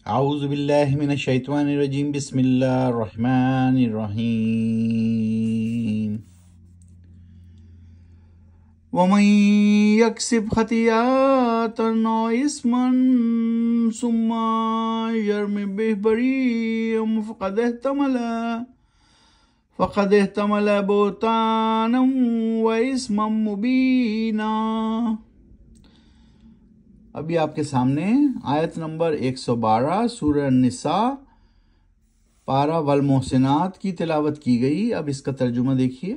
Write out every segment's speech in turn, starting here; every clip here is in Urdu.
اعوذ باللہ من الشیطان الرجیم بسم اللہ الرحمن الرحیم ومن یکسب خطیئۃ او اثما ثم یرم بہ بریئا فقد احتمل بہتانا واثما مبینا۔ ابھی آپ کے سامنے آیت نمبر 112 سورہ النساء پارہ والمحسنات کی تلاوت کی گئی۔ اب اس کا ترجمہ دیکھیے۔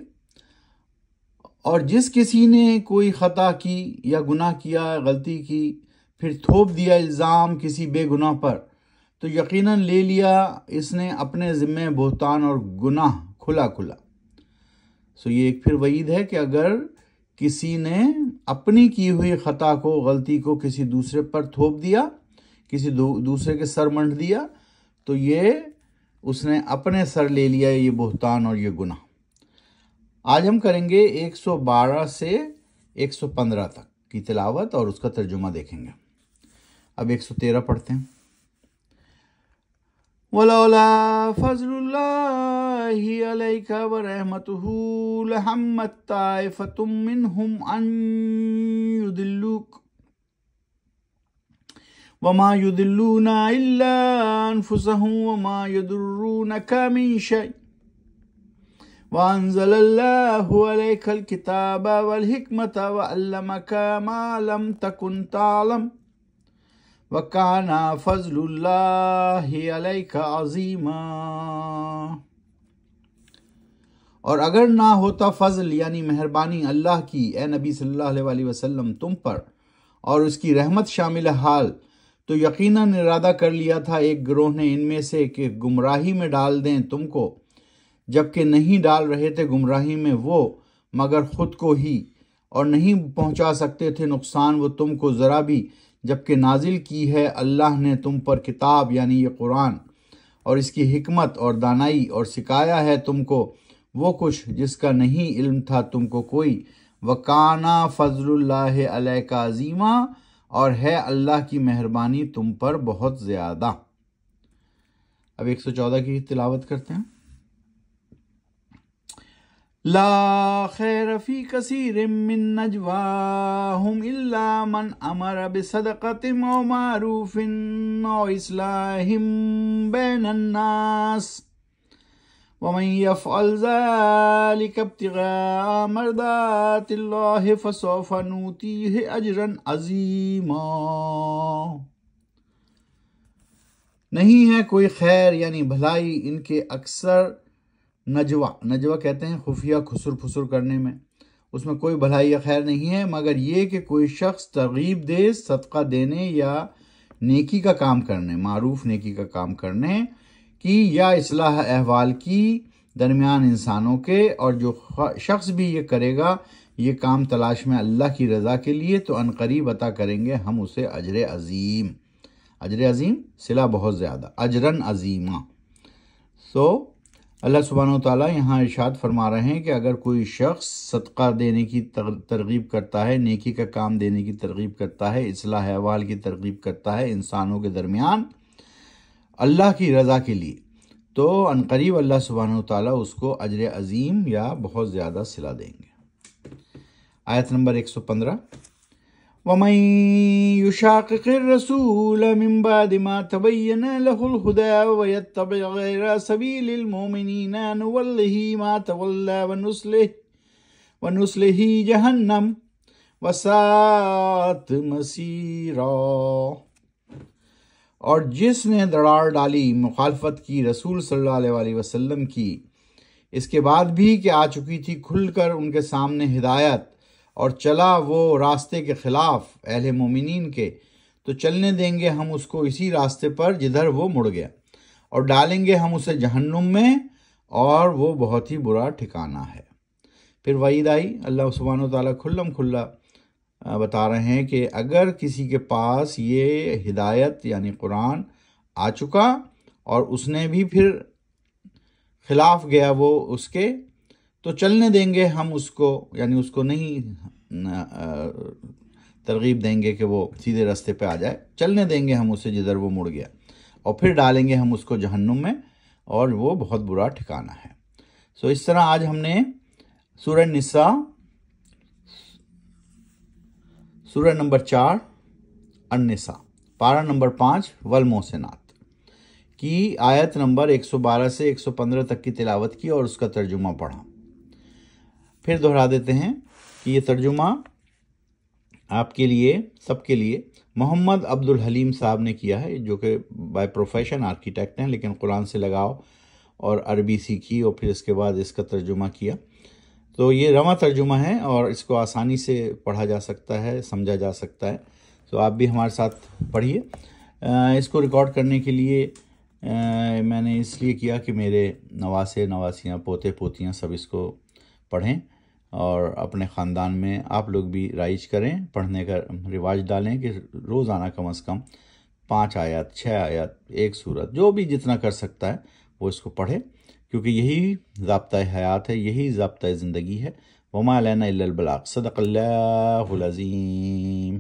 اور جس کسی نے کوئی خطا کی یا گناہ کیا، غلطی کی، پھر تھوپ دیا الزام کسی بے گناہ پر، تو یقیناً لے لیا اس نے اپنے ذمہ بہتان اور گناہ کھلا کھلا۔ یہ ایک پھر وعید ہے کہ اگر کسی نے اپنی کی ہوئی خطا کو، غلطی کو کسی دوسرے پر تھوپ دیا، کسی دوسرے کے سر منڈ دیا، تو یہ اس نے اپنے سر لے لیا یہ بہتان اور یہ گناہ۔ آج ہم کریں گے 112 سے 115 تک کی تلاوت اور اس کا ترجمہ دیکھیں گے۔ اب 113 پڑھتے ہیں۔ وَلَوْلَا فَضْلُ اللَّهِ عَلَيْكَ وَرَحْمَتُهُ لَهَمَّتْ طَائِفَةٌ مِّنْهُمْ أَن يُضِلُّوكَ وَمَا يُضِلُّونَ إِلَّا أَنفُسَهُمْ وَمَا يَضُرُّونَكَ مِن شَيْءٍ وَأَنزَلَ اللَّهُ عَلَيْكَ الْكِتَابَ وَالْحِكْمَةَ وَعَلَّمَكَ مَا لَمْ تَكُنْ تَعْلَمُ وَكَانَ فَضْلُ اللَّهِ عَلَيْكَ عَظِيمًا۔ اور اگر نہ ہوتا فضل یعنی مہربانی اللہ کی اے نبی صلی اللہ علیہ وسلم تم پر، اور اس کی رحمت شامل حال، تو یقیناً ارادہ کر لیا تھا ایک گروہ نے ان میں سے کہ گمراہی میں ڈال دیں تم کو، جبکہ نہیں ڈال رہے تھے گمراہی میں وہ مگر خود کو ہی، اور نہیں پہنچا سکتے تھے نقصان وہ تم کو ذرا بھی، جبکہ نازل کی ہے اللہ نے تم پر کتاب یعنی یہ قرآن، اور اس کی حکمت اور دانائی، اور سکھایا ہے تم کو وہ کچھ جس کا نہیں علم تھا تم کو کوئی۔ وَكَانَ فَضْلُ اللَّهِ عَلَيْكَ عَظِيمًا، اور ہے اللہ کی مہربانی تم پر بہت زیادہ۔ اب 114 کی تلاوت کرتے ہیں۔ لا خیر فی کثیر من نجواہم الا من امر بصدقۃ او معروف او اصلاح بین الناس ومن یفعل ذلک ابتغاء مرضات اللہ فسوف نؤتیہ اجرا عظیما۔ نہیں ہے کوئی خیر یعنی بھلائی ان کے اکثر نجوہ کہتے ہیں خفیہ خسر پھسر کرنے میں، اس میں کوئی بھلائی یا خیر نہیں ہے مگر یہ کہ کوئی شخص ترغیب دے صدقہ دینے یا نیکی کا کام کرنے، معروف نیکی کا کام کرنے کی، یا اصلاح احوال کی درمیان انسانوں کے، اور جو شخص بھی یہ کرے گا یہ کام تلاش میں اللہ کی رضا کے لیے، تو عنقریب عطا کریں گے ہم اسے اجر عظیم۔ اجر عظیم صلہ بہت زیادہ، اجرن عظیمہ۔ اللہ سبحانہ وتعالیٰ یہاں ارشاد فرما رہے ہیں کہ اگر کوئی شخص صدقہ دینے کی ترغیب کرتا ہے، نیکی کا کام دینے کی ترغیب کرتا ہے، اصلاح احوال کی ترغیب کرتا ہے انسانوں کے درمیان اللہ کی رضا کے لیے، تو عنقریب اللہ سبحانہ وتعالیٰ اس کو اجر عظیم یا بہت زیادہ صلہ دیں گے۔ آیت نمبر 115۔ وَمَن يُشَاقِقِ الرَّسُولَ مِن بَعْدِ مَا تَبَيَّنَ لَهُ الْهُدَى وَيَتَّبِعْ غَيْرَ سَبِيلِ الْمُؤْمِنِينَ نُوَلِّهِ مَا تَوَلَّى وَنُصْلِهِ جَهَنَّمَ وَسَاءَتْ مَصِيرًا۔ اور جس نے دراڑ ڈالی مخالفت کی رسول صلی اللہ علیہ وسلم کی، اس کے بعد بھی کہ آ چکی تھی کھل کر ان کے سامنے ہدایت، اور چلا وہ راستے کے خلاف اہل مومنین کے، تو چلنے دیں گے ہم اس کو اسی راستے پر جدھر وہ مڑ گیا، اور ڈالیں گے ہم اسے جہنم میں، اور وہ بہت ہی برا ٹھکانہ ہے۔ پھر وعید آئی، اللہ سبحانہ وتعالیٰ کھلم کھلا بتا رہے ہیں کہ اگر کسی کے پاس یہ ہدایت یعنی قرآن آ چکا اور اس نے بھی پھر خلاف گیا وہ اس کے، تو چلنے دیں گے ہم اس کو، یعنی اس کو نہیں ترغیب دیں گے کہ وہ سیدھے راستے پہ آ جائے، چلنے دیں گے ہم اسے جدھر وہ مڑ گیا، اور پھر ڈالیں گے ہم اس کو جہنم میں، اور وہ بہت برا ٹھکانہ ہے۔ سو اس طرح آج ہم نے سورہ نساء، سورہ نمبر 4 النساء، پارہ نمبر 5 والمحسنات کی آیت نمبر 112 سے 115 تک کی تلاوت کی اور اس کا ترجمہ پڑھا۔ پھر دہرا دیتے ہیں کہ یہ ترجمہ آپ کے لیے، سب کے لیے، محمد عبد الحلیم صاحب نے کیا ہے، جو کہ بائی پروفیشن آرکیٹیکٹ ہیں، لیکن قرآن سے لگاؤ اور عربی سیکھی اور پھر اس کے بعد اس کا ترجمہ کیا۔ تو یہ رواں ترجمہ ہے اور اس کو آسانی سے پڑھا جا سکتا ہے، سمجھا جا سکتا ہے۔ تو آپ بھی ہمارے ساتھ پڑھیے۔ اس کو ریکارڈ کرنے کے لیے میں نے اس لیے کیا کہ میرے نواسے، نواسیاں، پوتے پوتیاں سب اس کو پڑھیں، اور اپنے خاندان میں آپ لوگ بھی رائج کریں، پڑھنے کا رواج ڈالیں کہ روزانہ کم از کم 5 آیات، 6 آیات، 1 سورت، جو بھی جتنا کر سکتا ہے وہ اس کو پڑھے، کیونکہ یہی ضابطۂ حیات ہے، یہی ضابطۂ زندگی ہے۔ وما علینا الا البلاغ۔ صدق اللہ العظیم۔